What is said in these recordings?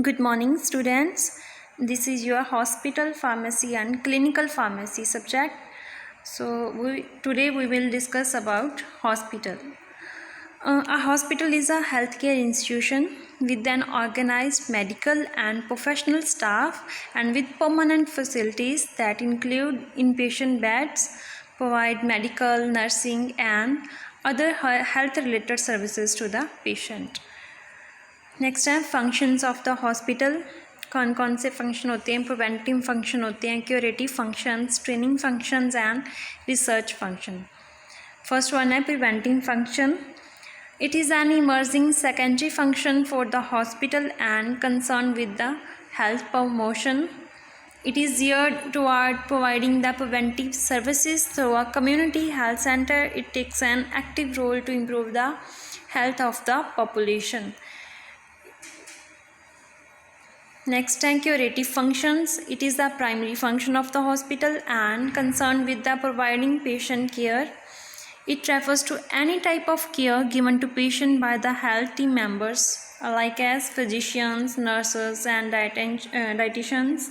Good morning, students. This is your hospital pharmacy and clinical pharmacy subject. Today we will discuss about hospital. A hospital is a healthcare institution with an organized medical and professional staff and with permanent facilities that include inpatient beds, provide medical, nursing and other health-related services to the patient. Next है functions of the hospital. कौन कौन से function होते हैं? Preventive function होते हैं, curative functions, training functions and research function. First one है preventive function. It is an emerging secondary function for the hospital and concern with the health promotion. It is geared toward providing the preventive services through a community health center. It takes an active role to improve the health of the population. Next है curative functions. It is the primary function of the hospital and concerned with the providing patient care. It refers to any type of care given to patient by the health team members like as physicians, nurses and dietitians.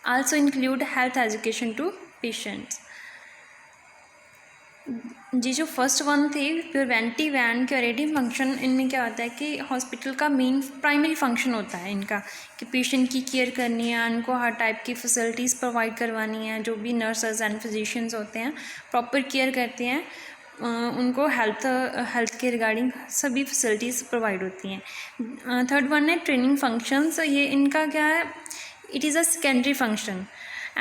Also include health education to patients. जी जो first one थी preventive and curative function, इनमें क्या होता है कि hospital का main primary function होता है इनका कि पेशेंट की केयर करनी है, उनको हर टाइप की फैसिलिटीज़ प्रोवाइड करवानी है। जो भी नर्सेज एंड फिजिशियंस होते हैं प्रॉपर केयर करते हैं, उनको हेल्थ के रिगार्डिंग सभी फैसिलिटीज़ प्रोवाइड होती हैं। थर्ड वन है ट्रेनिंग फंक्शंस। ये इनका क्या है? It is a secondary function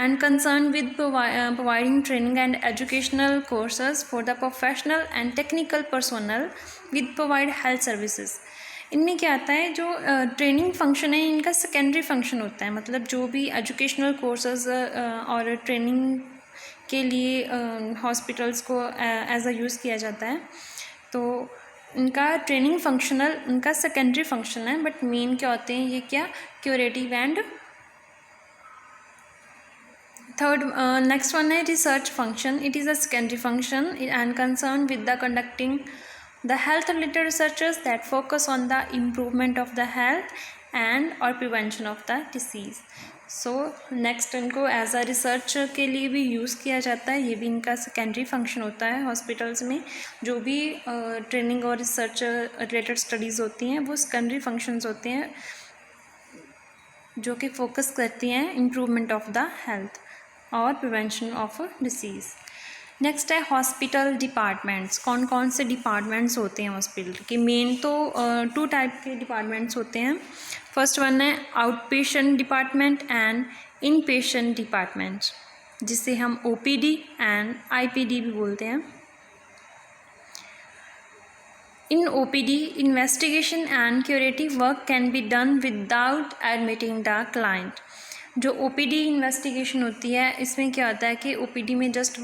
and concerned with providing training and educational courses for the professional and technical personnel with provide health services. इनमें क्या आता है? जो ट्रेनिंग फंक्शन है इनका सेकेंडरी फंक्शन होता है, मतलब जो भी एजुकेशनल कोर्सेज और ट्रेनिंग के लिए हॉस्पिटल्स को एज अ यूज़ किया जाता है, तो इनका ट्रेनिंग फंक्शनल इनका सेकेंडरी फंक्शन है। बट मेन क्या होते हैं? ये क्या curative and third next one है research function. It is a secondary function and concern with the conducting the health related researches that focus on the improvement of the health and और prevention of the disease. So next इनको as a research के लिए भी use किया जाता है। ये भी इनका सेकेंडरी फंक्शन होता है। हॉस्पिटल्स में जो भी ट्रेनिंग और रिसर्च रिलेटेड स्टडीज़ होती हैं वो सेकेंडरी फंक्शंस होते हैं जो कि फोकस करती हैं इम्प्रूवमेंट ऑफ द हेल्थ और प्रिवेंशन ऑफ डिसीज़. नेक्स्ट है हॉस्पिटल डिपार्टमेंट्स. कौन कौन से डिपार्टमेंट्स होते हैं हॉस्पिटल के? मेन तो 2 टाइप के डिपार्टमेंट्स होते हैं. फर्स्ट वन है out patient department and in patient department, जिसे हम OPD एंड IPD भी बोलते हैं. In OPD, investigation and curative work can be done without admitting the client. जो OPD इन्वेस्टिगेशन होती है इसमें क्या होता है कि OPD में जस्ट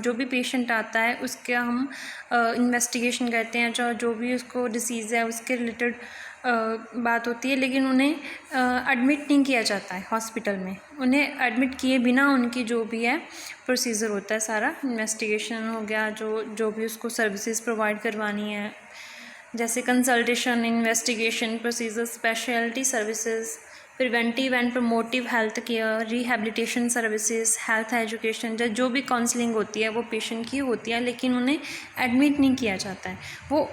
जो भी पेशेंट आता है उसके हम इन्वेस्टिगेशन करते हैं, जो भी उसको डिसीज़ है उसके रिलेटेड बात होती है, लेकिन उन्हें एडमिट नहीं किया जाता है हॉस्पिटल में. उन्हें एडमिट किए बिना उनकी जो भी है प्रोसीजर होता है, सारा इन्वेस्टिगेशन हो गया, जो भी उसको सर्विसेज प्रोवाइड करवानी है, जैसे consultation, investigation procedure, speciality services, preventive and promotive health care, rehabilitation services, health education, जो भी काउंसलिंग होती है वो पेशेंट की होती है, लेकिन उन्हें एडमिट नहीं किया जाता है, वो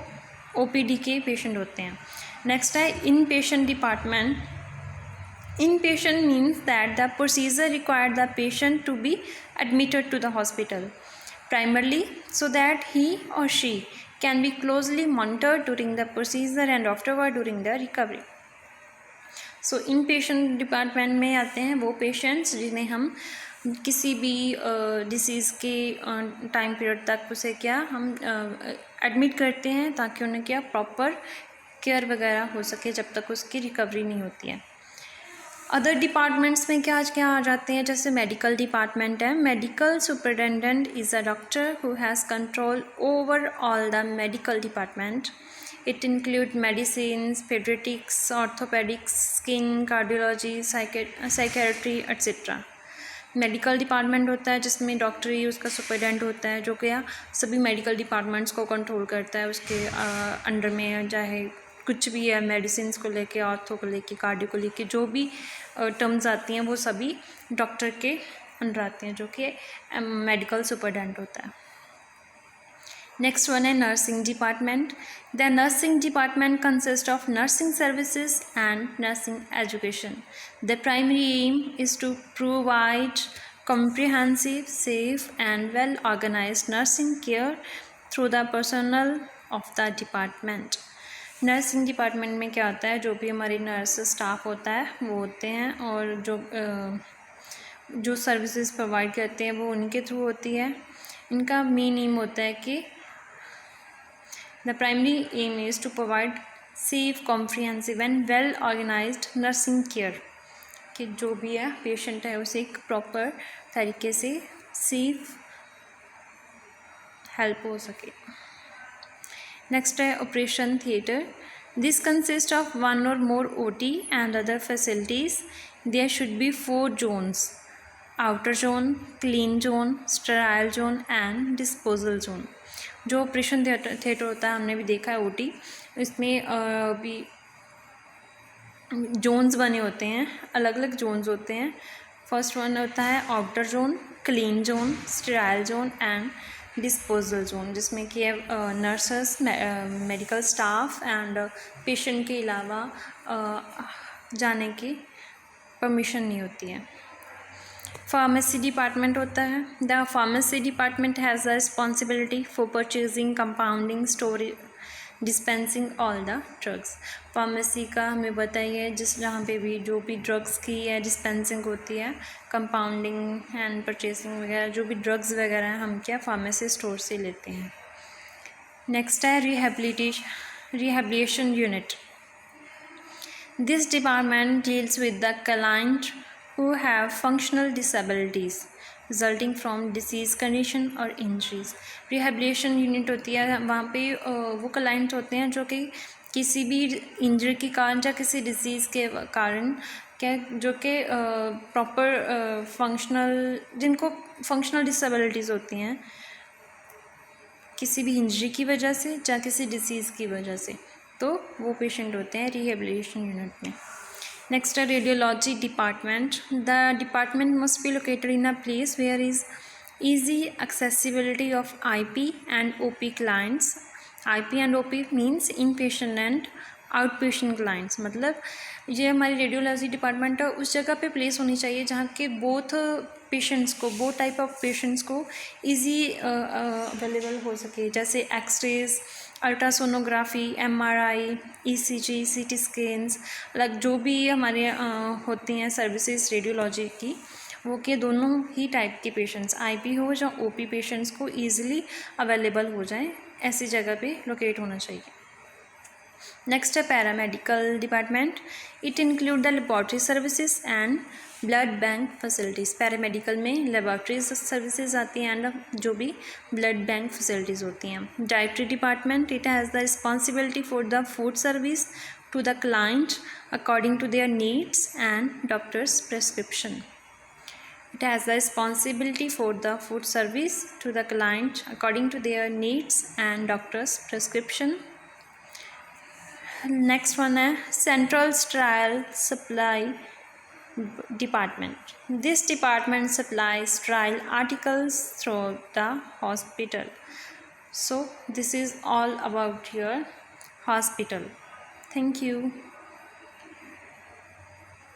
OPD के पेशेंट होते हैं. नेक्स्ट है inpatient department. Inpatient means that the procedure required the patient to be admitted to the hospital primarily so that he or she can be closely monitored during the procedure and afterward during the recovery. So in patient department में आते हैं वो patients जिन्हें हम किसी भी disease के time period तक उसे क्या हम एडमिट करते हैं ताकि उन्हें क्या प्रॉपर केयर वगैरह हो सके जब तक उसकी रिकवरी नहीं होती है. अदर डिपार्टमेंट्स में क्या आ जाते हैं? जैसे मेडिकल डिपार्टमेंट है. Medical superintendent is a doctor who has control over all the medical department. It include medicines, pediatrics, orthopedics, skin, cardiology, psychiatry, etc. Medical department होता है जिसमें डॉक्टर ही उसका सुपरिटेंडेंट होता है, जो क्या सभी मेडिकल डिपार्टमेंट्स को कंट्रोल करता है. उसके अंडर में चाहे कुछ भी है, मेडिसिन को लेके, ऑर्थो को लेके, कार्डियो को लेके, जो भी टर्म्स आती हैं वो सभी डॉक्टर के अंडर आती हैं, जो कि मेडिकल सुपरडेंट होता है। नेक्स्ट वन है nursing department. The nursing department consist of nursing services and nursing education. The primary aim is to provide comprehensive, safe and well organized nursing care through the personnel of the department. Nursing department में क्या होता है, जो भी हमारी nurse staff होता है वो होते हैं, और जो सर्विसेज प्रोवाइड करते हैं वो उनके थ्रू होती है। इनका मेन एम होता है कि the primary aim is to provide safe, comprehensive and well organised nursing care, कि जो भी है पेशेंट है उसे एक प्रॉपर तरीके से सेफ हेल्प हो सके। नेक्स्ट है operation theatre. This consist of one or more OT and other facilities. There should be 4 zones: outer zone, clean zone, sterile zone and disposal zone. जो ऑपरेशन थिएटर होता है, हमने भी देखा है OT, इसमें भी जोन्स बने होते हैं, अलग अलग जोन्स होते हैं। फर्स्ट वन होता है outer zone, clean zone, sterile zone and disposal zone, जिसमें कि nurses, medical staff and patient के अलावा जाने की परमिशन नहीं होती है। फार्मेसी डिपार्टमेंट होता है। The pharmacy department has the responsibility for purchasing, compounding, storage, dispensing all the drugs. Pharmacy का हमें बताइए, जहाँ पे भी जो भी ड्रग्स की है डिस्पेंसिंग होती है, कंपाउंडिंग एंड परचेसिंग वगैरह, जो भी ड्रग्स वगैरह हैं हम क्या फार्मेसी स्टोर से लेते हैं। नेक्स्ट है rehabilitation unit. This department deals with the client who have functional disabilities resulting from disease condition और injuries। रिहेबिलिटेशन यूनिट होती है, वहाँ पे वो क्लाइंट होते हैं जो कि किसी भी इंजरी के कारण या किसी डिसीज़ के कारण क्या, जो कि प्रॉपर फंक्शनल, जिनको फंक्शनल डिसेबिलिटीज़ होती हैं किसी भी इंजरी की वजह से या किसी डिसीज़ की वजह से, तो वो पेशेंट होते हैं रिहेबिलिटेशन यूनिट में। Next, a radiology department. The department must be located in a place where is easy accessibility of IP and OP clients. IP and OP means inpatient and outpatient clients. मतलब ये हमारी radiology department है, उस जगह पे place होनी चाहिए जहाँ के बोथ टाइप ऑफ पेशेंट्स को ईजी अवेलेबल हो सके, जैसे x-rays, ultrasonography, MRI, ECG, CT scans, अलग जो भी हमारे होती हैं सर्विसेज रेडियोलॉजी की, वो के दोनों ही टाइप के पेशेंट्स, IP हो या OP पेशेंट्स को ईजिली अवेलेबल हो जाएं, ऐसी जगह पे लोकेट होना चाहिए। नेक्स्ट है paramedical department. It include the laboratory services and blood bank facilities. Paramedical में लेबॉर्ट्री सर्विसेज आती हैं एंड जो भी ब्लड बैंक फैसिलिटीज़ होती हैं। Dietary department, it has the responsibility for the food service to the client according to their needs and doctors prescription. It has the responsibility for the food service to the client according to their needs and doctor's prescription. Next one है Central Sterile Supply Department. This department supplies sterile articles through the hospital. So this is all about your hospital. Thank you.